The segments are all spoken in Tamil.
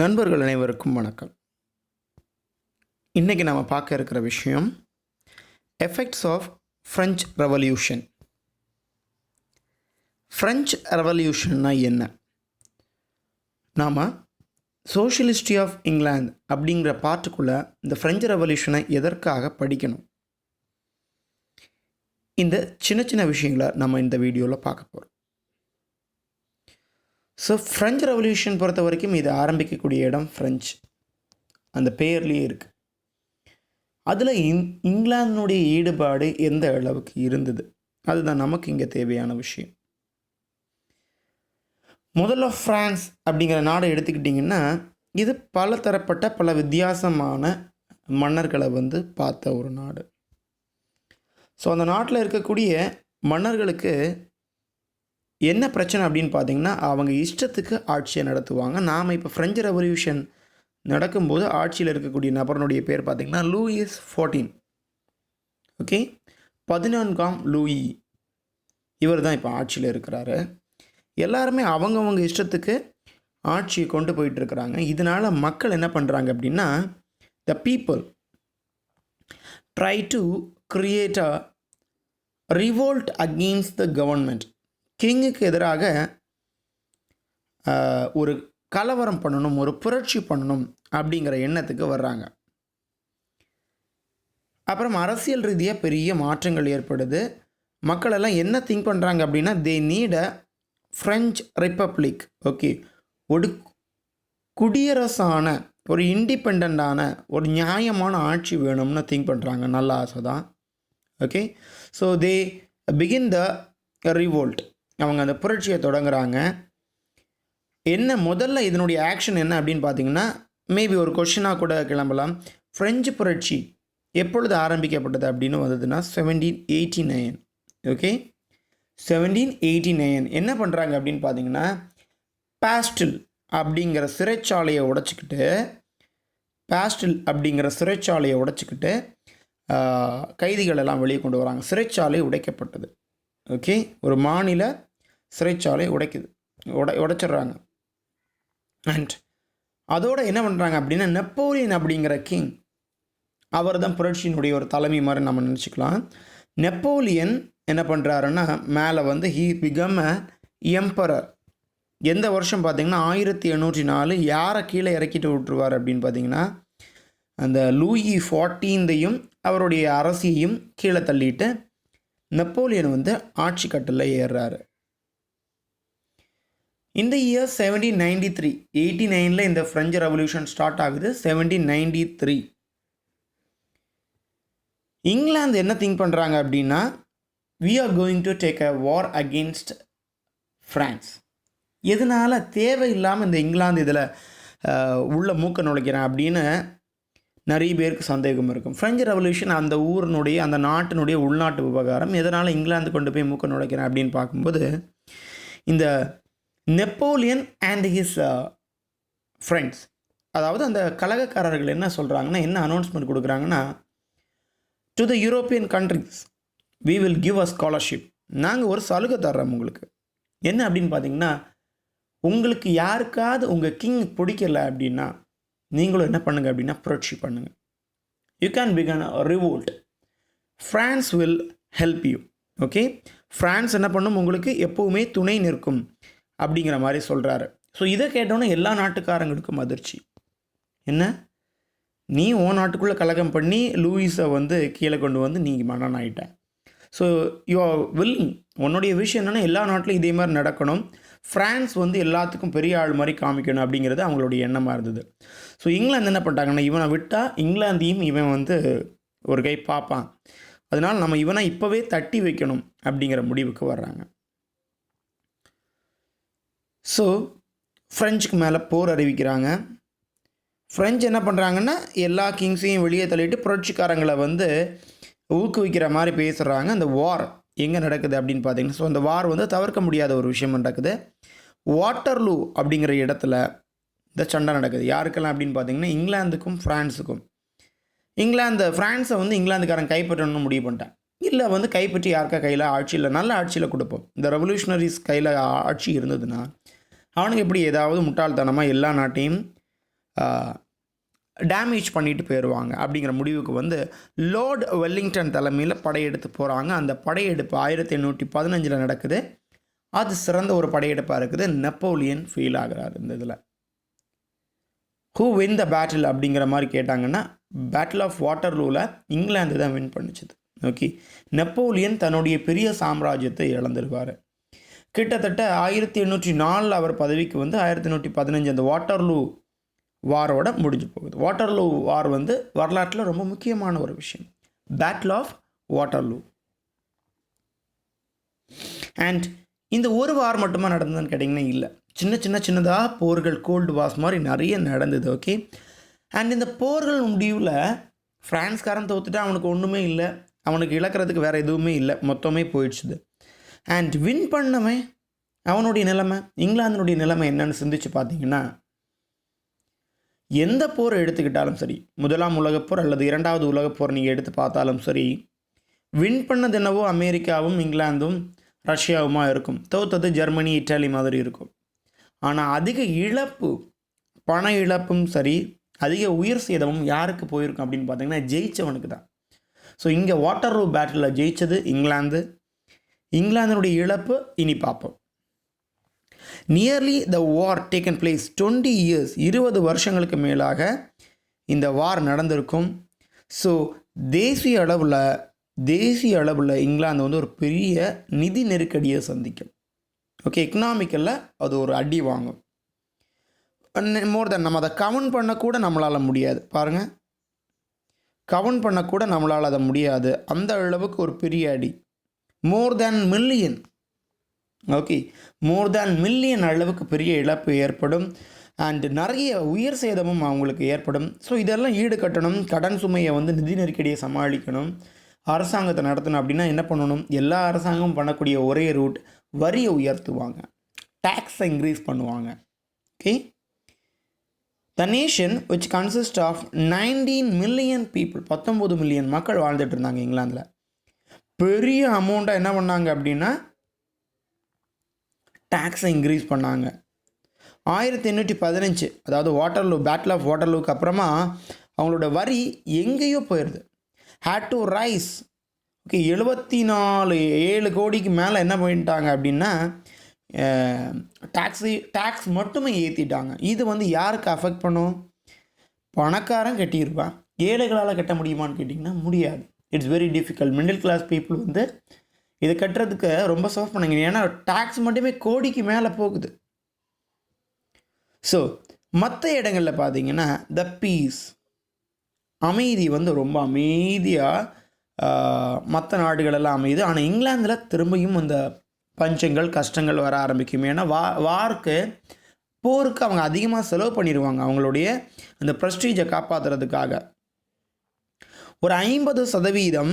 நண்பர்கள் அனைவருக்கும் வணக்கம். இன்றைக்கி நம்ம பார்க்க இருக்கிற விஷயம் effects of French revolution. French ரெவல்யூஷன்னா என்ன? நாம் சோஷியலிஸ்ட்ரி ஆஃப் இங்கிலாந்து அப்படிங்கிற பார்ட்டுக்குள்ளே இந்த ஃப்ரெஞ்ச் ரெவல்யூஷனை எதற்காக படிக்கணும்? இந்த சின்ன சின்ன விஷயங்களை நம்ம இந்த வீடியோவில் பார்க்க போகிறோம். ஸோ ஃப்ரெஞ்ச் ரெவல்யூஷன் பொறுத்த வரைக்கும் இது ஆரம்பிக்கக்கூடிய இடம் ஃப்ரெஞ்ச், அந்த பேர்லேயே இருக்குது. அதில் இங்கிலாந்தினுடைய ஈடுபாடு எந்த அளவுக்கு இருந்தது, அதுதான் நமக்கு இங்கே தேவையான விஷயம். முதல்ல ஃப்ரான்ஸ் அப்படிங்கிற நாடை எடுத்துக்கிட்டிங்கன்னா, இது பல தரப்பட்ட பல வித்தியாசமான மன்னர்களை பார்த்த ஒரு நாடு. ஸோ அந்த நாட்டில் இருக்கக்கூடிய மன்னர்களுக்கு என்ன பிரச்சனை அப்படின்னு பார்த்தீங்கன்னா, அவங்க இஷ்டத்துக்கு ஆட்சியை நடத்துவாங்க. நாம் இப்போ ஃப்ரெஞ்ச் ரெவல்யூஷன் நடக்கும்போது ஆட்சியில் இருக்கக்கூடிய நபருடைய பேர் பார்த்திங்கன்னா லூயிஸ் 14. ஓகே, 14ஆம் லூயி, இவர் தான் இப்போ ஆட்சியில் இருக்கிறாரு. எல்லாருமே அவங்கவுங்க இஷ்டத்துக்கு ஆட்சியை கொண்டு போயிட்டுருக்கிறாங்க. இதனால் மக்கள் என்ன பண்ணுறாங்க அப்படின்னா, the people try to create a revolt against the government. கிங்குக்கு எதிராக ஒரு கலவரம் பண்ணணும், ஒரு புரட்சி பண்ணணும் அப்படிங்கிற எண்ணத்துக்கு வர்றாங்க. அப்புறம் அரசியல் ரீதியாக பெரிய மாற்றங்கள் ஏற்படுது. மக்கள் எல்லாம் என்ன திங்க் பண்ணுறாங்க அப்படின்னா, they need a French republic. Okay, ஒரு குடியரசான ஒரு இண்டிபெண்டான ஒரு நியாயமான ஆட்சி வேணும்னு திங்க் பண்ணுறாங்க. நல்ல ஆசை தான். Okay, so they begin the revolt. அவங்க அந்த புரட்சியை தொடங்குறாங்க. என்ன முதல்ல இதனுடைய ஆக்ஷன் என்ன அப்படின்னு பார்த்தீங்கன்னா, மேபி ஒரு கொஷினாக கூட கிளம்பலாம். ஃப்ரெஞ்சு புரட்சி எப்பொழுது ஆரம்பிக்கப்பட்டது அப்படின்னு வந்ததுன்னா 1789. ஓகே, 1789 என்ன பண்ணுறாங்க அப்படின்னு பார்த்தீங்கன்னா, பாஸ்டில் அப்படிங்கிற சிறைச்சாலையை உடைச்சிக்கிட்டு கைதிகள் எல்லாம் வெளியே கொண்டு வராங்க. சிறைச்சாலை உடைக்கப்பட்டது. ஓகே, ஒரு மாநில சிறைச்சாலை உடைச்சிடுறாங்க. அண்ட் அதோடு என்ன பண்ணுறாங்க அப்படின்னா, நெப்போலியன் அப்படிங்கிற கிங், அவர் தான் புரட்சியினுடைய ஒரு தலைமை மாதிரி நம்ம நினச்சிக்கலாம். நெப்போலியன் என்ன பண்ணுறாருன்னா, மேலே ஹீ பிகம் அ எம்பரர். எந்த வருஷம் பார்த்திங்கன்னா 1804. யாரை கீழே இறக்கிட்டு விட்டுருவார் அப்படின்னு பார்த்தீங்கன்னா, அந்த லூயி 14 அவருடைய அரசியையும் கீழே தள்ளிட்டு நெப்போலியன் ஆட்சி கட்டில் ஏறுறாரு. இந்த இயர் 1793, 89 இந்த ஃப்ரெஞ்ச் ரெவல்யூஷன் ஸ்டார்ட் ஆகுது. 1793 இங்கிலாந்து என்ன திங்க் பண்ணுறாங்க அப்படின்னா, we are going to take a war against France. எதனால் தேவையில்லாமல் இந்த இங்கிலாந்து இதில் உள்ள மூக்க நுழைக்கிறேன் அப்படின்னு நிறைய பேருக்கு சந்தேகம் இருக்கும். ஃப்ரெஞ்ச் ரெவல்யூஷன் அந்த ஊரினுடைய அந்த நாட்டினுடைய உள்நாட்டு விவகாரம். எதனால் இங்கிலாந்து கொண்டு போய் மூக்க நுழைக்கிறேன் அப்படின்னு பார்க்கும்போது, இந்த நெப்போலியன் அண்ட் ஹிஸ் ஃப்ரெண்ட்ஸ், அதாவது அந்த கலகக்காரர்கள் என்ன சொல்கிறாங்கன்னா, என்ன அனௌன்ஸ்மெண்ட் கொடுக்குறாங்கன்னா, to the European countries we will give a scholarship. நாங்கள் ஒரு சலுகை தர்றோம் உங்களுக்கு. என்ன அப்படின்னு பார்த்தீங்கன்னா, உங்களுக்கு யாருக்காவது உங்கள் கிங் பிடிக்கல அப்படின்னா நீங்களும் என்ன பண்ணுங்கள் அப்படின்னா புரட்சி பண்ணுங்கள். You can begin a revolt. France will help you. Okay, France என்ன பண்ணும், உங்களுக்கு எப்போவுமே துணை நிற்கும் அப்படிங்கிற மாதிரி சொல்கிறாரு. ஸோ இதை கேட்டோன்னே எல்லா நாட்டுக்காரங்களுக்கும் அதிர்ச்சி. என்ன, நீ உன் நாட்டுக்குள்ளே கலகம் பண்ணி லூயிஸை கீழே கொண்டு நீ மன்னன் ஆகிட்ட. ஸோ யூ ஆர் வில்லிங், உன்னுடைய விஷயம் என்னென்னா எல்லா நாட்டிலும் இதே மாதிரி நடக்கணும், ஃப்ரான்ஸ் எல்லாத்துக்கும் பெரிய ஆள் மாதிரி காமிக்கணும் அப்படிங்கிறது அவங்களுடைய எண்ணமாக இருந்தது. ஸோ இங்கிலாந்து என்ன பண்ணிட்டாங்கன்னா, இவனை விட்டால் இங்கிலாந்தையும் இவன் ஒரு கை பார்ப்பான், அதனால் நம்ம இவனை இப்போவே தட்டி வைக்கணும் அப்படிங்கிற முடிவுக்கு வர்றாங்க. ஸோ ஃப்ரெஞ்சுக்கு மேலே போர் அறிவிக்கிறாங்க. ஃப்ரெஞ்சு என்ன பண்ணுறாங்கன்னா, எல்லா கிங்ஸையும் வெளியே தள்ளிட்டு புரட்சிக்காரங்களை ஊக்குவிக்கிற மாதிரி பேசுகிறாங்க. அந்த வார் எங்கே நடக்குது அப்படின்னு பார்த்தீங்கன்னா, ஸோ அந்த வார் தவிர்க்க முடியாத ஒரு விஷயம் நடக்குது. வாட்டர்லூ அப்படிங்கிற இடத்துல இந்த சண்டை நடக்குது. யாருக்கெல்லாம் அப்படின்னு பார்த்தீங்கன்னா, இங்கிலாந்துக்கும் ஃப்ரான்ஸுக்கும். ஃப்ரான்ஸை இங்கிலாந்துக்காரன் கைப்பற்றணும்னு முடிவு பண்ணிட்டேன். இல்லை கைப்பற்றி யாருக்கா கையில் ஆட்சியில் நல்ல ஆட்சியில் கொடுப்போம். இந்த ரெவல்யூஷனரிஸ் கையில் ஆட்சி இருந்ததுன்னா அவனுக்கு எப்படி ஏதாவது முட்டாள்தனமாக எல்லா நாட்டையும் டேமேஜ் பண்ணிட்டு போயிடுவாங்க அப்படிங்கிற முடிவுக்கு வந்து லார்ட் வெல்லிங்டன் தலைமையில் படையெடுத்து போகிறாங்க. அந்த படையெடுப்பு 1815 நடக்குது. அது சிறந்த ஒரு படையெடுப்பாக இருக்குது. நெப்போலியன் ஃபெயில் ஆகிறார் இந்த இதில். ஹூ வின் த பேட்டில் அப்படிங்கிற மாதிரி கேட்டாங்கன்னா, பேட்டில் ஆஃப் வாட்டர்லூவில் இங்கிலாந்து தான் வின் பண்ணிச்சுது. ஓகே, நெப்போலியன் தன்னுடைய பெரிய சாம்ராஜ்யத்தை இழந்துருவார். கிட்டத்தட்ட 1804 அவர் பதவிக்கு வந்து 1815 அந்த வாட்டர்லூ வாரோட முடிஞ்சு போகுது. வாட்டர்லூ வார் வந்து வரலாற்றில் ரொம்ப முக்கியமான ஒரு விஷயம். Battle of Waterloo. அண்ட் இந்த ஒரு வார் மட்டுமா நடந்ததுன்னு கேட்டிங்கன்னா இல்லை, சின்னதாக போர்கள், கோல்டு வார்ஸ் மாதிரி நிறைய நடந்தது. ஓகே, அண்ட் இந்த போர்கள் முடிவில் ஃப்ரான்ஸ்காரன் தோத்துட்டு அவனுக்கு ஒன்றுமே இல்லை, அவனுக்கு இழக்கிறதுக்கு வேறு எதுவுமே இல்லை, மொத்தமே போயிடுச்சுது. அண்ட் வின் பண்ணவன் அவனுடைய நிலைமை, இங்கிலாந்தினுடைய நிலைமை என்னன்னு சிந்திச்சு பார்த்தீங்கன்னா, எந்த போரை எடுத்துக்கிட்டாலும் சரி, முதலாம் உலகப்போர் அல்லது இரண்டாவது உலகப்போர் நீங்கள் எடுத்து பார்த்தாலும் சரி, வின் பண்ணது என்னவோ அமெரிக்காவும் இங்கிலாந்தும் ரஷ்யாவுமா இருக்கும், தோத்தது ஜெர்மனி இட்டாலி மாதிரி இருக்கும். ஆனால் அதிக இழப்பு, பண இழப்பும் சரி, அதிக உயிர் சேதமும் யாருக்கு போயிருக்கும் அப்படின்னு பார்த்தீங்கன்னா ஜெயிச்சவனுக்கு தான். ஸோ இங்கே வாட்டர்லூ பேட்டிலில் ஜெயித்தது இங்கிலாந்து. இங்கிலாந்தினுடைய இழப்பு இனி பார்ப்போம். நியர்லி த வார் டேக்கன் பிளேஸ் 20 years, 20 வருஷங்களுக்கு மேலாக இந்த வார் நடந்திருக்கும். ஸோ தேசிய அளவில் இங்கிலாந்து வந்து ஒரு பெரிய நிதி நெருக்கடியை சந்திக்கும். ஓகே, எக்கனாமிக்கலில் அது ஒரு அடி வாங்கும். மோர் தென் நம்ம அதை கவுண்ட் பண்ணக்கூட நம்மளால் முடியாது. பாருங்கள், கவுண்ட் பண்ணக்கூட நம்மளால் அதை முடியாது. அந்த அளவுக்கு ஒரு பெரிய அடி. மோர் தேன் மில்லியன். ஓகே, மோர் தேன் மில்லியன் அளவுக்கு பெரிய இழப்பு ஏற்படும். அண்டு நிறைய உயிர் சேதமும் அவங்களுக்கு ஏற்படும். ஸோ இதெல்லாம் ஈடுகட்டணும். கடன் சுமையை வந்து நிதி நெருக்கடியை சமாளிக்கணும். அரசாங்கத்தை நடத்தணும் அப்படின்னா என்ன பண்ணணும்? எல்லா அரசாங்கமும் பண்ணக்கூடிய ஒரே ரூட், வரியை உயர்த்துவாங்க, டேக்ஸை இன்க்ரீஸ் பண்ணுவாங்க. Okay, the nation which consist of 19 million people, 19 million மக்கள் வாழ்ந்துட்டு இருந்தாங்க இங்கிலாந்தில். பெரிய அமௌண்ட்டாக என்ன பண்ணாங்க அப்படின்னா டேக்ஸை இன்க்ரீஸ் பண்ணாங்க. 1815, அதாவது வாட்டர்லூ, பேட்டில் ஆஃப் வாட்டர்லூக்கு அப்புறமா அவங்களோட வரி எங்கேயோ போயிடுது. Had to rice. ஓகே, 7 கோடிக்கு மேலே என்ன பண்ணிட்டாங்க அப்படின்னா டேக்ஸ் மட்டுமே ஏற்றிட்டாங்க. இது வந்து யாருக்கு அஃபெக்ட் பண்ணும்? பணக்காரன் கட்டியிருப்பான், ஏழைகளால் கட்ட முடியுமான்னு கேட்டிங்கன்னா முடியாது. It's very difficult. Middle class people வந்து இதை கட்டுறதுக்கு ரொம்ப சர்வ் பண்ணுங்க. ஏன்னா டேக்ஸ் மட்டுமே கோடிக்கு மேலே போகுது. ஸோ மற்ற இடங்களில் பார்த்தீங்கன்னா த பீஸ், அமைதி வந்து ரொம்ப அமைதியாக மற்ற நாடுகளெல்லாம் அமையுது. ஆனால் இங்கிலாந்தில் திரும்பியும் அந்த பஞ்சங்கள், கஷ்டங்கள் வர ஆரம்பிக்கும். ஏன்னா போருக்கு அவங்க அதிகமாக செலவு பண்ணிடுவாங்க அவங்களுடைய அந்த ப்ரெஸ்டீஜை காப்பாற்றுறதுக்காக. ஒரு 50%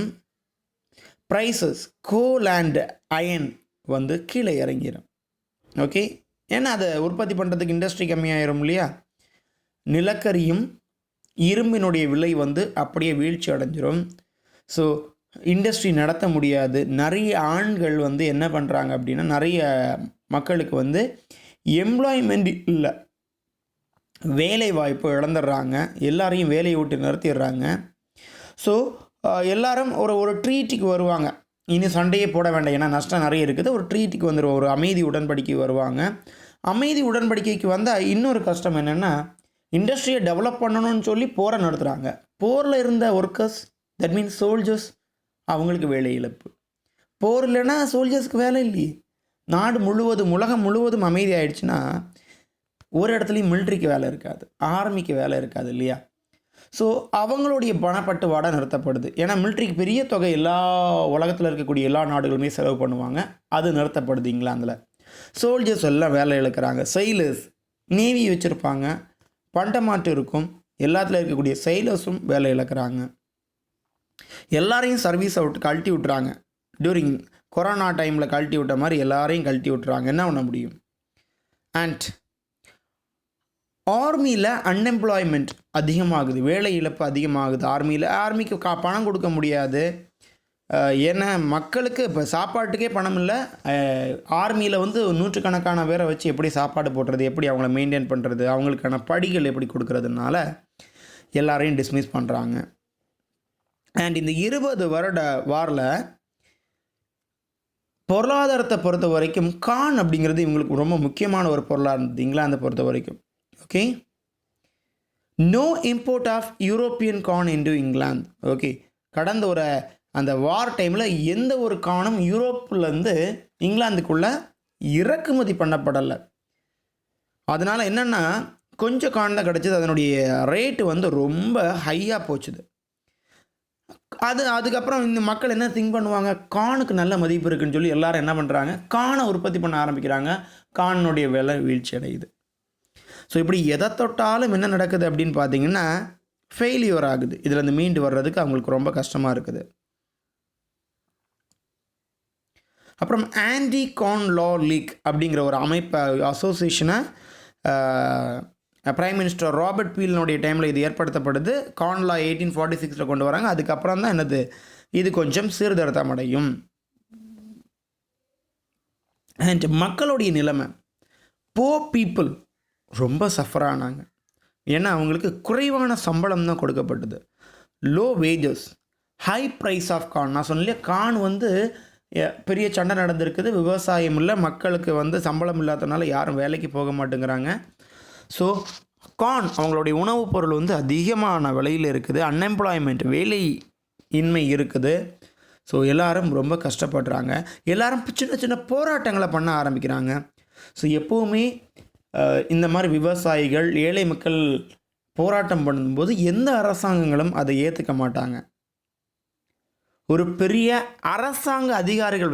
ப்ரைஸஸ் கோல் அண்ட் அயன் வந்து கீழே இறங்கிடும். ஓகே, ஏன்னா அதை உற்பத்தி பண்ணுறதுக்கு இண்டஸ்ட்ரி கம்மியாயிரும் இல்லையா. நிலக்கரியும் இரும்பினுடைய விலை வந்து அப்படியே வீழ்ச்சி அடைஞ்சிரும். ஸோ இண்டஸ்ட்ரி நடத்த முடியாது. நிறைய ஆண்கள் வந்து என்ன பண்ணுறாங்க அப்படின்னா, நிறைய மக்களுக்கு வந்து எம்ப்ளாய்மெண்ட் இல்லை, வேலை வாய்ப்பு இழந்துடுறாங்க, எல்லாரையும் வேலையை விட்டு நிறுத்திடுறாங்க. ஸோ எல்லாரும் ஒரு ட்ரீட்டுக்கு வருவாங்க. இனி சண்டையே போட வேண்டாம், ஏன்னா நஷ்டம் நிறைய இருக்குது. ஒரு ட்ரீட்டுக்கு வந்துடுவோம், ஒரு அமைதி உடன்படிக்கை வருவாங்க. அமைதி உடன்படிக்கைக்கு வந்தால் இன்னொரு கஷ்டம் என்னென்னா, இண்டஸ்ட்ரியை டெவலப் பண்ணணும்னு சொல்லி போரை நடத்துகிறாங்க. போரில் இருந்த ஒர்க்கர்ஸ், தட் மீன்ஸ் சோல்ஜர்ஸ், அவங்களுக்கு வேலை இழப்பு. போர் இல்லைன்னா சோல்ஜர்ஸ்க்கு வேலை இல்லையே. நாடு முழுவதும், உலகம் முழுவதும் அமைதி ஆயிடுச்சுன்னா ஒரு இடத்துலையும் மிலிட்ரிக்கு வேலை இருக்காது, ஆர்மிக்கு வேலை இருக்காது இல்லையா. ஸோ அவங்களுடைய பணப்பட்டுவாடை நிறுத்தப்படுது. ஏன்னா மிலிட்ரிக்கு பெரிய தொகை எல்லா உலகத்தில் இருக்கக்கூடிய எல்லா நாடுகளுமே செலவு பண்ணுவாங்க, அது நிறுத்தப்படுது இங்கிலாந்தில். சோல்ஜர்ஸ் எல்லாம் வேலை இழக்கிறாங்க. செயிலர்ஸ், நேவி வச்சுருப்பாங்க, பண்டமாட்டு இருக்கும், எல்லாத்தில் இருக்கக்கூடிய செயிலர்ஸும் வேலை இழக்கிறாங்க. எல்லாரையும் சர்வீஸை கழட்டி விட்டுறாங்க. டியூரிங் கொரோனா டைமில் கழட்டி விட்ட மாதிரி எல்லாரையும் கழட்டி விட்டுறாங்க. என்ன பண்ண முடியும்? அண்ட் ஆர்மியில் அன்எம்ப்ளாய்மெண்ட் அதிகமாகுது, வேலை இழப்பு அதிகமாகுது. ஆர்மிக்கு பணம் கொடுக்க முடியாது, ஏன்னா மக்களுக்கு இப்போ சாப்பாட்டுக்கே பணம் இல்லை. ஆர்மியில் வந்து நூற்றுக்கணக்கான பேரை வச்சு எப்படி சாப்பாடு போடுறது, எப்படி அவங்கள மெயின்டைன் பண்ணுறது, அவங்களுக்கான படிகள் எப்படி கொடுக்கறதுனால எல்லாரையும் டிஸ்மிஸ் பண்ணுறாங்க. அண்ட் இந்த 20 வருட வாரில் பொருளாதாரத்தை பொறுத்த வரைக்கும் கான் அப்படிங்கிறது இவங்களுக்கு ரொம்ப முக்கியமான ஒரு பொருளாக இருந்தது இங்கிலாந்தை பொறுத்த வரைக்கும். Okay, no import of European corn into England. Okay, கடந்த ஒரு அந்த வார் டைமில் எந்த ஒரு கானும் யூரோப்லேருந்து இங்கிலாந்துக்குள்ளே இறக்குமதி பண்ணப்படலை. அதனால் என்னென்னா கொஞ்சம் கான் தான் கிடச்சிது. அதனுடைய ரேட்டு வந்து ரொம்ப ஹையாக போச்சுது. அதுக்கப்புறம் இந்த மக்கள் என்ன திங்க் பண்ணுவாங்க, கானுக்கு நல்ல மதிப்பு இருக்குன்னு சொல்லி எல்லோரும் என்ன பண்ணுறாங்க, கானை உற்பத்தி பண்ண ஆரம்பிக்கிறாங்க. கானுடைய விலை வீழ்ச்சி அடையுது. ஸோ இப்படி எதை தொட்டாலும் என்ன நடக்குது அப்படின்னு பார்த்தீங்கன்னா ஃபெயிலியர் ஆகுது. இதில் இருந்து மீண்டு வர்றதுக்கு அவங்களுக்கு ரொம்ப கஷ்டமாக இருக்குது. அப்புறம் ஆன்டி கான் லா லீக் அப்படிங்கிற ஒரு அமைப்பை அசோசியேஷனை பிரைம் மினிஸ்டர் ராபர்ட் பீலினுடைய டைமில் இது ஏற்படுத்தப்படுது. கான் லா 1846 கொண்டு வராங்க. அதுக்கப்புறம் தான் என்னது, இது கொஞ்சம் சீர்திருத்தம் அடையும். அண்ட் மக்களுடைய நிலைமை, புவர் பீப்புள் ரொம்ப சஃபர் ஆனாங்க. ஏன்னா அவங்களுக்கு குறைவான சம்பளம் தான் கொடுக்கப்பட்டது. Low wages, high price of corn. நான் சொன்னேன், கான் வந்து பெரிய சண்டை நடந்திருக்குது. விவசாயம் இல்லை, மக்களுக்கு வந்து சம்பளம் இல்லாதனால யாரும் வேலைக்கு போக மாட்டேங்கிறாங்க. ஸோ கான் அவங்களுடைய உணவுப் பொருள் வந்து அதிகமான விலையில் இருக்குது. அன்எம்ப்ளாய்மெண்ட், வேலை இன்மை இருக்குது. ஸோ எல்லோரும் ரொம்ப கஷ்டப்படுறாங்க. எல்லோரும் சின்ன சின்ன போராட்டங்களை பண்ண ஆரம்பிக்கிறாங்க. ஸோ எப்போவுமே இந்த மாதிரி விவசாயிகள், ஏழை மக்கள் போராட்டம் பண்ணும்போது எந்த அரசாங்கங்களும் அதை ஏற்றுக்க மாட்டாங்க. ஒரு பெரிய அரசாங்க அதிகாரிகள்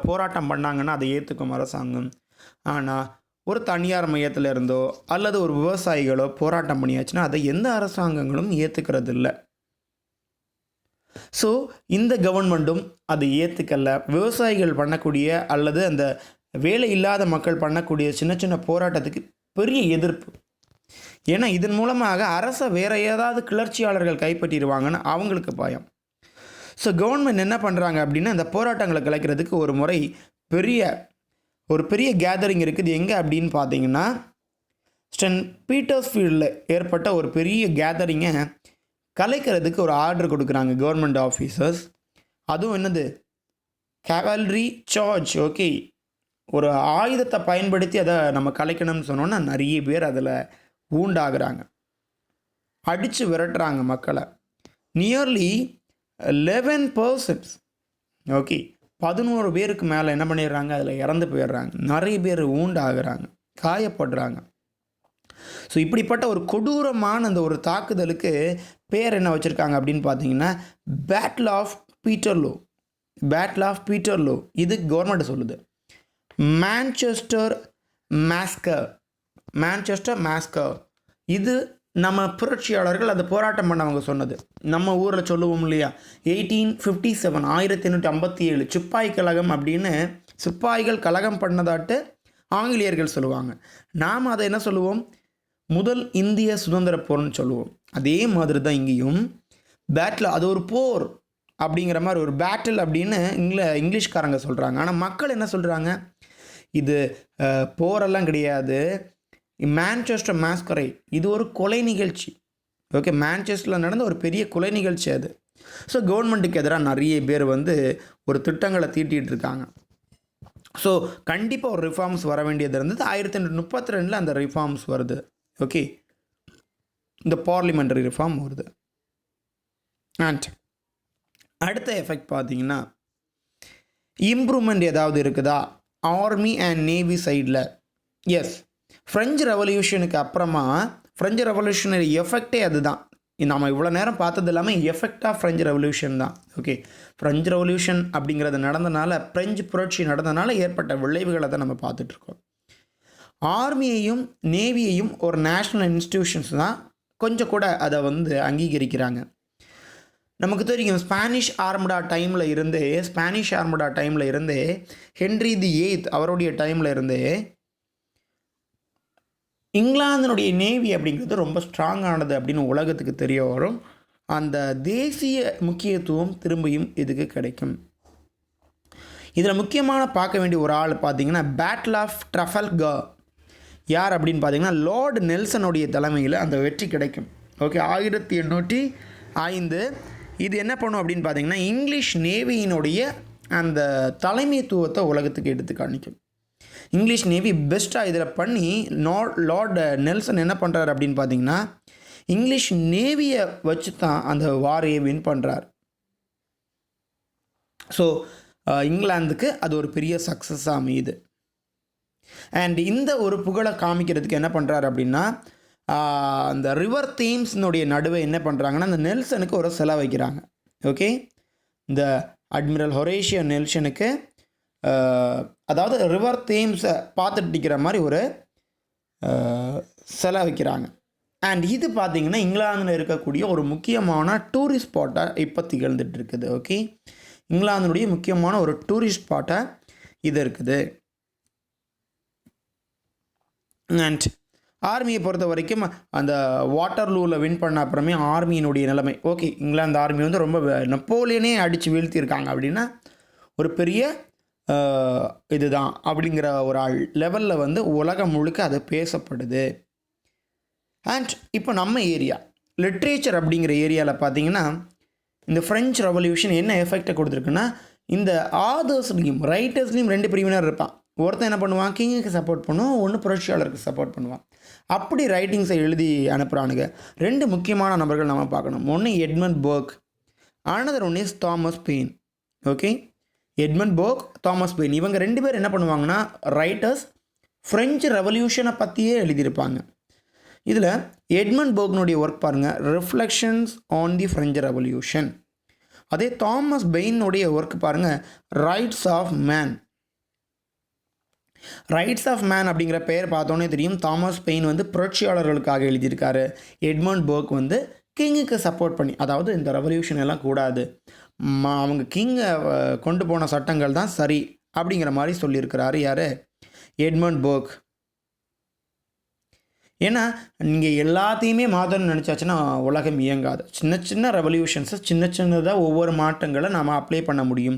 போராட்டம் பண்ணாங்கன்னா அதை ஏற்றுக்கும் அரசாங்கம். ஆனால் ஒரு தனியார் மையத்தில் இருந்தோ அல்லது ஒரு விவசாயிகளோ போராட்டம் பண்ணியாச்சுன்னா அதை எந்த அரசாங்கங்களும் ஏற்றுக்கிறது இல்லை. ஸோ இந்த கவர்மெண்ட்டும் அதை ஏற்றுக்கல. விவசாயிகள் பண்ணக்கூடிய அல்லது அந்த வேலை இல்லாத மக்கள் பண்ணக்கூடிய சின்ன சின்ன போராட்டத்துக்கு பெரிய எதிர்ப்பு. ஏன்னா இதன் மூலமாக அரசை வேறு ஏதாவது கிளர்ச்சியாளர்கள் கைப்பற்றிடுவாங்கன்னு அவங்களுக்கு பயம். ஸோ கவர்மெண்ட் என்ன பண்ணுறாங்க அப்படின்னா இந்த போராட்டங்களை கலைக்கிறதுக்கு ஒரு முறை ஒரு பெரிய கேதரிங் இருக்குது. எங்கே அப்படின்னு பார்த்தீங்கன்னா செயின்ட் பீட்டர்ஸ்ஃபீல்டில் ஏற்பட்ட ஒரு பெரிய கேதரிங்கை கலைக்கிறதுக்கு ஒரு ஆர்டர் கொடுக்குறாங்க கவர்மெண்ட் ஆஃபீஸர்ஸ். அதுவும் என்னது, கேவல்ரி சார்ஜ். ஓகே, ஒரு ஆயுதத்தை பயன்படுத்தி அதை நம்ம கலைக்கணும்னு சொன்னோன்னா நிறைய பேர் அதில் ஊண்டாகிறாங்க, அடித்து விரட்டுறாங்க மக்களை. நியர்லி 11%, ஓகே, 11 பேருக்கு மேலே என்ன பண்ணிடுறாங்க, அதில் இறந்து போயிடுறாங்க. நிறைய பேர் ஊண்டாகிறாங்க, காயப்படுறாங்க. ஸோ இப்படிப்பட்ட ஒரு கொடூரமான அந்த ஒரு தாக்குதலுக்கு பேர் என்ன வச்சுருக்காங்க அப்படின்னு பார்த்தீங்கன்னா பேட்டில் ஆஃப் பீட்டர்லோ. பேட்டில் ஆஃப் பீட்டர்லோ இது கவர்மெண்ட் சொல்லுது. மான்செஸ்டர் மேஸ்கர் இது நம்ம புரட்சியாளர்கள் அந்த போராட்டம் பண்ணவங்க சொன்னது. நம்ம ஊரில் சொல்லுவோம் இல்லையா, 1857 1857 சிப்பாய் கழகம் அப்படின்னு சிப்பாய்கள் கழகம் பண்ணதாட்டு ஆங்கிலேயர்கள் சொல்லுவாங்க. நாம் அதை என்ன சொல்லுவோம், முதல் இந்திய சுதந்திர போர்னு சொல்லுவோம். அதே மாதிரி தான் இங்கேயும் பேட்டில், அது ஒரு போர் அப்படிங்கிற மாதிரி ஒரு பேட்டில் அப்படின்னு இங்கிலீஷ்காரங்க சொல்கிறாங்க. ஆனால் மக்கள் என்ன சொல்கிறாங்க, இது போரெல்லாம் கிடையாது, மான்செஸ்டர் மேஸ்கரை இது ஒரு கொலை நிகழ்ச்சி. ஓகே, மான்செஸ்டரில் நடந்த ஒரு பெரிய கொலை நிகழ்ச்சி அது. ஸோ கவர்மெண்ட்டுக்கு எதிராக நிறைய பேர் வந்து ஒரு திட்டங்களை தீட்டிகிட்டு இருக்காங்க. ஸோ கண்டிப்பாக ஒரு ரிஃபார்ம்ஸ் வர வேண்டியது இருந்தது. 1832 அந்த ரிஃபார்ம்ஸ் வருது. ஓகே, இந்த பார்லிமெண்டரி ரிஃபார்ம் வருது. அண்ட் அடுத்த எஃபெக்ட் பார்த்தீங்கன்னா இம்ப்ரூவ்மெண்ட் ஏதாவது இருக்குதா ஆர்மி அண்ட் நேவி சைடில்? எஸ், ஃப்ரெஞ்சு ரெவல்யூஷனுக்கு அப்புறமா ஃப்ரெஞ்சு ரெவல்யூஷனரி எஃபெக்டே அதுதான். நம்ம இவ்வளோ நேரம் பார்த்தது இல்லாமல் எஃபெக்ட் ஆஃப் ஃப்ரெஞ்சு ரெவல்யூஷன் தான். ஓகே, ஃப்ரெஞ்சு ரெவல்யூஷன் அப்படிங்கிறது நடந்தனால, ஃப்ரெஞ்சு புரட்சி நடந்தனால ஏற்பட்ட விளைவுகளை தான் நம்ம பார்த்துட்ருக்கோம். ஆர்மியையும் நேவியையும் ஒரு நேஷ்னல் இன்ஸ்டிடியூஷன்ஸ் தான் கொஞ்சம் கூட அதை வந்து அங்கீகரிக்கிறாங்க. நமக்கு தெரியும் ஸ்பானிஷ் ஆர்மடா டைமில் இருந்தே ஹென்ரி தி 8th அவருடைய டைமில் இருந்தே இங்கிலாந்தினுடைய நேவி அப்படிங்கிறது ரொம்ப ஸ்ட்ராங்கானது அப்படின்னு உலகத்துக்கு தெரிய வரும். அந்த தேசிய முக்கியத்துவம் திரும்பியும் இதுக்கு கிடைக்கும். இதில் முக்கியமான பார்க்க வேண்டிய ஒரு ஆள் பார்த்திங்கன்னா பேட்டில் ஆஃப் ட்ரஃபல்கர் யார் அப்படின்னு பார்த்தீங்கன்னா லார்டு நெல்சனுடைய தலைமையில் அந்த வெற்றி கிடைக்கும். ஓகே, 1805. இது என்ன பண்ணும் அப்படின்னு பார்த்தீங்கன்னா இங்கிலீஷ் நேவியினுடைய அந்த தலைமைத்துவத்தை உலகத்துக்கு எடுத்து காணிக்கும். இங்கிலீஷ் நேவி பெஸ்ட்டாக இதில் பண்ணி லார்டு நெல்சன் என்ன பண்ணுறாரு அப்படின்னு பார்த்தீங்கன்னா இங்கிலீஷ் நேவியை வச்சு தான் அந்த வாரையை வின் பண்ணுறார். ஸோ இங்கிலாந்துக்கு அது ஒரு பெரிய சக்ஸஸாக அமையுது. அண்ட் இந்த ஒரு புகழை காமிக்கிறதுக்கு என்ன பண்ணுறாரு அப்படின்னா அந்த ரிவர் தீம்ஸ்னுடைய நடுவே என்ன பண்ணுறாங்கன்னா அந்த நெல்சனுக்கு ஒரு சிலை வைக்கிறாங்க. ஓகே, இந்த அட்மிரல் ஹொரேஷியோ நெல்சனுக்கு அதாவது ரிவர் தீம்ஸை பார்த்துட்டு நிற்கிற மாதிரி ஒரு சிலை வைக்கிறாங்க. அண்ட் இது பார்த்திங்கன்னா இங்கிலாந்தில் இருக்கக்கூடிய ஒரு முக்கியமான டூரிஸ்ட் ஸ்பாட்டாக இப்போ திகழ்ந்துட்டு இருக்குது. ஓகே, இங்கிலாந்தினுடைய முக்கியமான ஒரு டூரிஸ்ட் ஸ்பாட்டாக இது இருக்குது. அண்ட் ஆர்மியை பொறுத்த வரைக்கும் அந்த வாட்டர்லூவில் வின் பண்ண அப்புறமே ஆர்மியினுடைய நிலைமை ஓகே, இங்கிலாந்து ஆர்மி வந்து ரொம்ப நெப்போலியனே அடித்து வீழ்த்தியிருக்காங்க அப்படின்னா ஒரு பெரிய இதுதான் அப்படிங்கிற ஒரு லெவலில் வந்து உலகம் முழுக்க அது பேசப்படுது. அண்ட் இப்போ நம்ம ஏரியா லிட்ரேச்சர் அப்படிங்கிற ஏரியாவில் பார்த்திங்கன்னா இந்த ஃப்ரெஞ்ச் ரெவல்யூஷன் என்ன எஃபெக்டை கொடுத்துருக்குன்னா இந்த ஆதர்ஸ்லேயும் ரைட்டர்ஸ்லேயும் 2 பிரிவினர் இருப்பான். ஒருத்தன் என்ன பண்ணுவான், கிங்குக்கு சப்போர்ட் பண்ணுவான், ஒன்று புரட்சியாளருக்கு சப்போர்ட் பண்ணுவான். அப்படி ரைட்டிங்ஸை எழுதி அனுப்புகிறானுங்க. 2 முக்கியமான நபர்கள் நம்ம பார்க்கணும். ஒன்று Edmund Burke, another one is Thomas Paine. Okay, Edmund Burke, Thomas Paine, இவங்க 2 பேர் என்ன பண்ணுவாங்கன்னா ரைட்டர்ஸ் ஃப்ரெஞ்சு ரெவல்யூஷனை பற்றியே எழுதியிருப்பாங்க. இதில் எட்மண்ட் பர்க்னுடைய ஒர்க் பாருங்கள், reflections on the French revolution. அதே தாமஸ் பெயினுடைய ஒர்க் பாருங்கள், rights of man. Rights of man அப்படிங்கிற பெயர் பார்த்தோன்னே தெரியும் தாமஸ் பெயின் வந்து புரட்சியாளர்களுக்காக எழுதியிருக்காரு. எட்மண்ட் பர்க் வந்து கிங்குக்கு சப்போர்ட் பண்ணி, அதாவது இந்த ரெவல்யூஷன் எல்லாம் கூடாது, அவங்க கிங்கை கொண்டு போன சட்டங்கள் தான் சரி அப்படிங்கிற மாதிரி சொல்லியிருக்கிறாரு யார், எட்மண்ட் பர்க். ஏன்னா நீங்கள் எல்லாத்தையுமே மாற்றணும்னு நினச்சாச்சுன்னா உலகம் இயங்காது. சின்ன சின்ன ரெவல்யூஷன்ஸை சின்னதாக ஒவ்வொரு மாற்றங்களை நம்ம அப்ளை பண்ண முடியும்.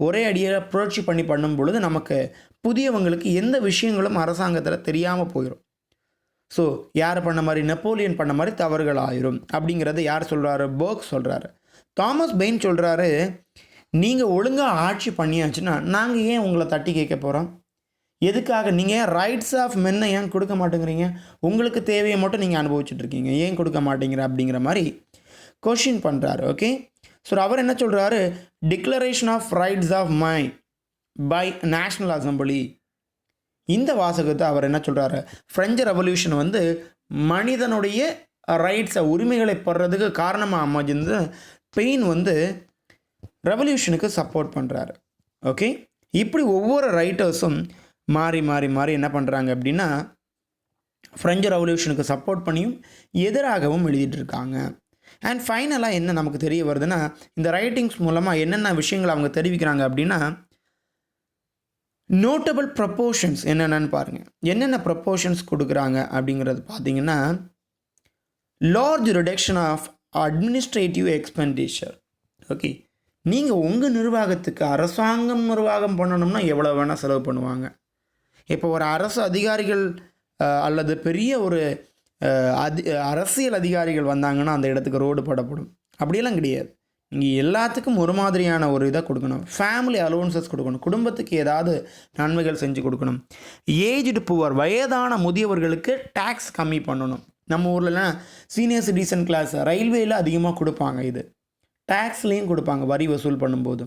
ஒரே அடியாக புரட்சி பண்ணி பண்ணும் பொழுது நமக்கு புதியவங்களுக்கு எந்த விஷயங்களும் அரசாங்கத்தில் தெரியாமல் போயிடும். ஸோ யார் பண்ண மாதிரி, நெப்போலியன் பண்ண மாதிரி தவறுகள் ஆயிரும் அப்படிங்கிறத யார் சொல்கிறாரு, பர்க் சொல்கிறாரு. தாமஸ் பெயின் சொல்கிறாரு, நீங்கள் ஒழுங்காக ஆட்சி பண்ணியாச்சுன்னா நாங்கள் ஏன் உங்களை தட்டி கேட்க போகிறோம், எதுக்காக நீங்கள் ஏன் ரைட்ஸ் ஆஃப் மென்னை ஏன் கொடுக்க மாட்டேங்கிறீங்க, உங்களுக்கு தேவையை மட்டும் நீங்கள் அனுபவிச்சுட்ருக்கீங்க, ஏன் கொடுக்க மாட்டேங்கிற அப்படிங்கிற மாதிரி கொஷின் பண்ணுறாரு. ஓகே, ஸோ அவர் என்ன சொல்கிறாரு, declaration of rights of mind by national assembly, இந்த வாசகத்தை அவர் என்ன சொல்கிறாரு, ஃப்ரெஞ்சு ரெவல்யூஷன் வந்து மனிதனுடைய ரைட்ஸை உரிமைகளை பெறதுக்கு காரணமாக அமைஞ்சிருந்து பெயின் வந்து ரெவல்யூஷனுக்கு சப்போர்ட் பண்ணுறாரு. ஓகே, இப்படி ஒவ்வொரு ரைட்டர்ஸும் மாறி மாறி மாறி என்ன பண்ணுறாங்க அப்படின்னா ஃப்ரெஞ்சு ரெவல்யூஷனுக்கு சப்போர்ட் பண்ணியும் எதிராகவும் எழுதிட்டு இருக்காங்க. அண்ட் ஃபைனலாக என்ன நமக்கு தெரிய வருதுன்னா இந்த ரைட்டிங்ஸ் மூலமாக என்னென்ன விஷயங்கள் அவங்க தெரிவிக்கிறாங்க அப்படின்னா நோட்டபிள் ப்ரப்போர்ஷன்ஸ் என்னென்னு பாருங்கள். என்னென்ன ப்ரப்போர்ஷன்ஸ் கொடுக்குறாங்க அப்படிங்கிறது பார்த்தீங்கன்னா large reduction of administrative expenditure. Okay, நீங்கள் உங்கள் நிர்வாகத்துக்கு அரசாங்கம் நிர்வாகம் பண்ணணும்னா எவ்வளோ வேணால் செலவு பண்ணுவாங்க. இப்போ ஒரு அரசு அதிகாரிகள் அல்லது பெரிய ஒரு அரசியல் அதிகாரிகள் வந்தாங்கன்னா அந்த இடத்துக்கு ரோடு போடப்படும். அப்படியெல்லாம் கிடையாது. நீங்கள் எல்லாத்துக்கும் ஒரு மாதிரியான ஒரு இதை கொடுக்கணும். ஃபேமிலி அலோவன்சஸ் கொடுக்கணும், குடும்பத்துக்கு ஏதாவது நன்மைகள் செஞ்சு கொடுக்கணும். ஏஜ்டு புவர், வயதான முதியவர்களுக்கு டேக்ஸ் கம்மி பண்ணணும். நம்ம ஊர்லலாம் சீனியர் சிட்டிசன் கிளாஸ் ரயில்வேயில் அதிகமாக கொடுப்பாங்க, இது டேக்ஸ்லேயும் கொடுப்பாங்க வரி வசூல் பண்ணும்போது.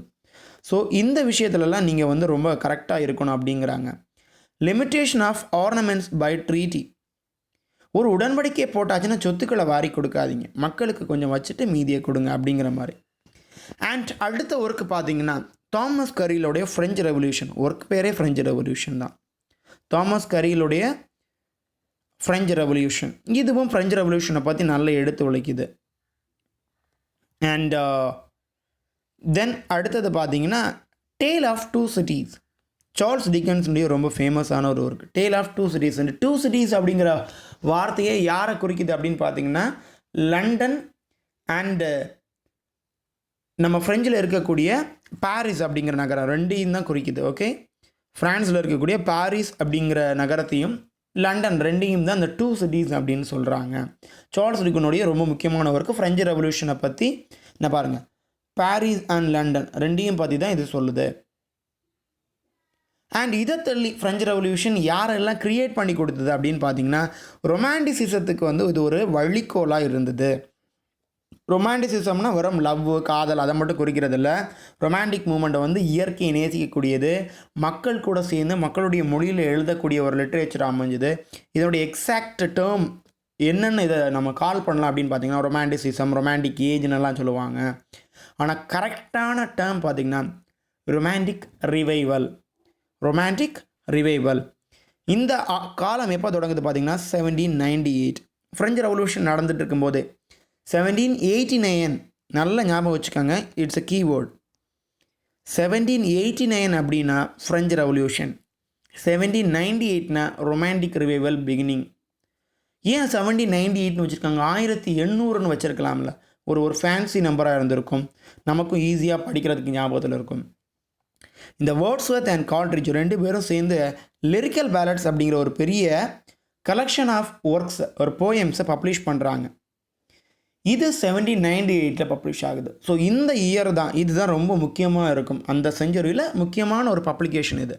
ஸோ இந்த விஷயத்துலலாம் நீங்கள் வந்து ரொம்ப கரெக்டாக இருக்கணும் அப்படிங்கிறாங்க. Limitation of armaments by treaty, ஒரு உடன்படிக்கையை போட்டாச்சுன்னா சொத்துக்களை வாரி கொடுக்காதீங்க, மக்களுக்கு கொஞ்சம் வச்சுட்டு மீதியை கொடுங்க அப்படிங்கிற மாதிரி. அண்ட் அடுத்த ஒர்க்கு பார்த்தீங்கன்னா தாமஸ் கரீலுடைய ஃப்ரெஞ்சு ரெவல்யூஷன், ஒர்க் பேரே ஃப்ரெஞ்சு ரெவல்யூஷன் தான். தாமஸ் கரீலுடைய ஃப்ரெஞ்சு ரெவல்யூஷன், இதுவும் ஃப்ரெஞ்சு ரெவல்யூஷனை பற்றி நல்லா எடுத்து உழைக்குது. அண்ட் தென் அடுத்தது பார்த்தீங்கன்னா tale of two cities, Charles டிக்கன்ஸுடைய ரொம்ப ஃபேமஸான ஒரு work, tale of two cities. And two cities அப்படிங்கிற வார்த்தையை யாரை குறிக்குது அப்படின்னு பார்த்தீங்கன்னா லண்டன் அண்டு நம்ம ஃப்ரெஞ்சில் இருக்கக்கூடிய பாரிஸ் அப்படிங்கிற நகரம் ரெண்டையும் தான் குறிக்குது. ஓகே, ஃப்ரான்ஸில் இருக்கக்கூடிய பாரிஸ் அப்படிங்கிற நகரத்தையும் லண்டன் ரெண்டையும் தான் இந்த 2 cities அப்படின்னு சொல்கிறாங்க. சார்ல்ஸ் டிக்கனுடைய ரொம்ப முக்கியமான ஒர்க்கு ஃப்ரெஞ்சு ரெவல்யூஷனை பற்றி என்ன பாருங்கள், பாரிஸ் அண்ட் லண்டன் ரெண்டையும் பற்றி தான் இது சொல்லுது. அண்ட் இதை தள்ளி ஃப்ரெஞ்சு ரெவல்யூஷன் யாரெல்லாம் க்ரியேட் பண்ணி கொடுத்தது அப்படின்னு பார்த்தீங்கன்னா, ரொமான்டிசிசத்துக்கு வந்து இது ஒரு வழிக்கோலாக இருந்தது. ரொமான்டிசிசம்னா வெறும் லவ், காதல் அதை மட்டும் குறிக்கிறதில்ல. ரொமான்டிக் மூமெண்ட்டை வந்து இயற்கையை நேசிக்கக்கூடியது, மக்கள் கூட சேர்ந்து மக்களுடைய மொழியில் எழுதக்கூடிய ஒரு லிட்ரேச்சர் அமைஞ்சுது. இதனுடைய எக்ஸாக்ட் டேர்ம் என்னென்னு இதை நம்ம கால் பண்ணலாம் அப்படின்னு பார்த்தீங்கன்னா, ரொமான்டிசிசம், ரொமான்டிக் ஏஜ்னெல்லாம் சொல்லுவாங்க. ஆனால் கரெக்டான டேர்ம் பார்த்திங்கன்னா ரொமான்டிக் ரிவைவல். ரொமான்டிக் ரிவைவல் இந்த காலம் எப்போ தொடங்குது பார்த்திங்கன்னா 1798 ஃப்ரெஞ்சு ரெவல்யூஷன் நடந்துட்டு இருக்கும்போது. 1789 நல்ல ஞாபகம் வச்சுக்கோங்க, இட்ஸ் அ கீவேர்ட். 1789 அப்படின்னா ஃப்ரெஞ்சு ரெவல்யூஷன், 1798னா ரொமான்டிக் ரிவைவல் பிகினிங். ஏன் 1798னு வச்சுருக்காங்க? 1800ன்னு வச்சுருக்கலாம்ல, ஒரு ஃபேன்சி நம்பராக இருந்திருக்கும், நமக்கும் ஈஸியாக படிக்கிறதுக்கு ஞாபகத்தில் இருக்கும். இந்த வேர்ட்ஸ்வர்த் அண்ட் கால்ட்ரிட்ஜ் ரெண்டு பேரும் சேர்ந்து லிரிக்கல் பேலட்ஸ் அப்படிங்கிற ஒரு பெரிய கலெக்ஷன் ஆஃப் ஒர்க்ஸ், ஒரு போயம்ஸை பப்ளிஷ் பண்ணுறாங்க. இது 1798 பப்ளிஷ் ஆகுது. ஸோ இந்த இயர் தான், இதுதான் ரொம்ப முக்கியமாக இருக்கும், அந்த செஞ்சுரியில் முக்கியமான ஒரு பப்ளிகேஷன் இது.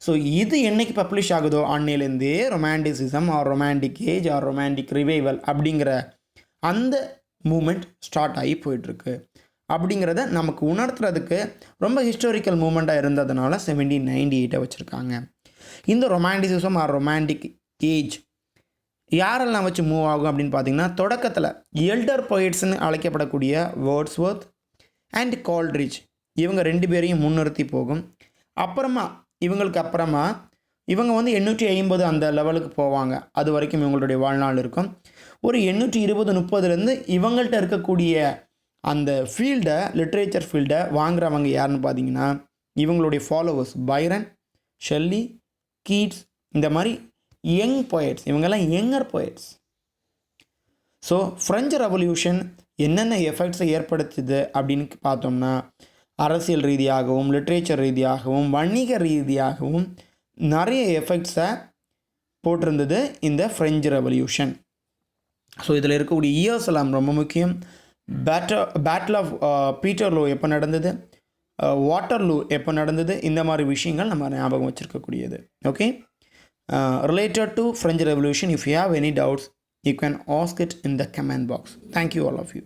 ஸோ இது என்றைக்கு பப்ளிஷ் ஆகுதோ அன்னையிலேருந்தே romanticism or romantic age or romantic revival அப்படிங்கிற அந்த மூமெண்ட் ஸ்டார்ட் ஆகி போயிட்டுருக்கு. அப்படிங்கிறத நமக்கு உணர்த்துறதுக்கு ரொம்ப ஹிஸ்டாரிக்கல் மூமெண்ட்டாக இருந்ததுனால 1798 வச்சுருக்காங்க. இந்த ரொமான்டிசிசம் ஆர் ரொமான்டிக் ஏஜ் யாரெல்லாம் வச்சு மூவ் ஆகும் அப்படின்னு பார்த்தீங்கன்னா, தொடக்கத்தில் எல்டர் பொயட்ஸ்ன்னு அழைக்கப்படக்கூடிய வேர்ட்ஸ்வர்த் அண்ட் கால்ட்ரிட்ஜ் இவங்க ரெண்டு பேரையும் முன்னிறுத்தி போகும். அப்புறமா இவங்க வந்து 850 அந்த லெவலுக்கு போவாங்க. அது வரைக்கும் இவங்களுடைய வாழ்நாள் இருக்கும். ஒரு 820-30லேருந்து இவங்கள்ட்ட இருக்கக்கூடிய அந்த ஃபீல்டை, லிட்ரேச்சர் ஃபீல்டை வாங்குறவங்க யாருன்னு பார்த்தீங்கன்னா இவங்களுடைய ஃபாலோவர்ஸ் பைரன், ஷெல்லி, கீட்ஸ், இந்த மாதிரி யங் போயட்ஸ், இவங்கெல்லாம் younger poets. So French revolution என்னென்ன எஃபெக்ட்ஸை ஏற்படுத்துது அப்படின்னு பார்த்தோம்னா, அரசியல் ரீதியாகவும் லிட்ரேச்சர் ரீதியாகவும் வணிக ரீதியாகவும் நிறைய எஃபெக்ட்ஸை போட்டிருந்தது இந்த ஃப்ரெஞ்சு ரெவல்யூஷன். ஸோ இதில் இருக்கக்கூடிய இயர்ஸ் எல்லாம் ரொம்ப முக்கியம். பேட்டில் ஆஃப் பீட்டர்லோ எப்போ நடந்தது, வாட்டர்லூ எப்போ நடந்தது, இந்த மாதிரி விஷயங்கள் நம்ம ஞாபகம் வச்சுருக்கக்கூடியது. Okay, related to French Revolution, if you have any doubts, you can ask it in the comment box. Thank you all of you.